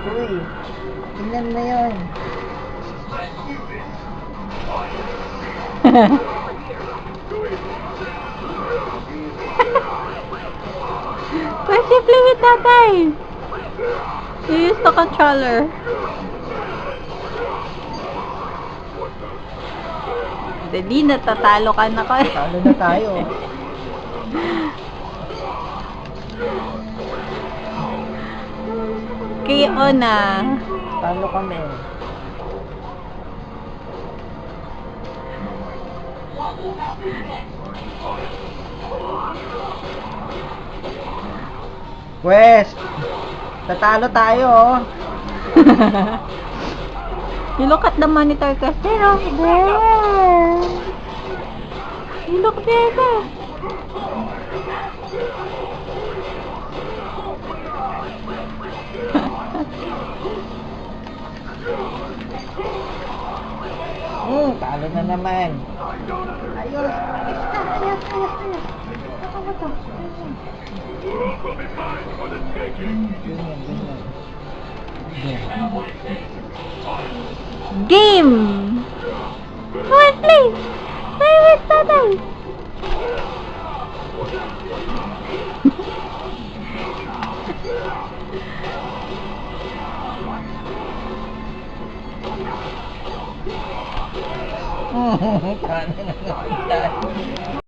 Uy, tingnan na yun. Where's you play with tatay? You use the controller. Dali, natatalo ka na ko. Talo na tayo. KO na. Talo kami. Wes, tatalo tayo oh. You look at the monitor kasi over there. You look there. Talo na naman. Ayos. Ayos. Saka mo to. Ganyan. Game! Come on, play! Play with tatay! Talo na naman tayo.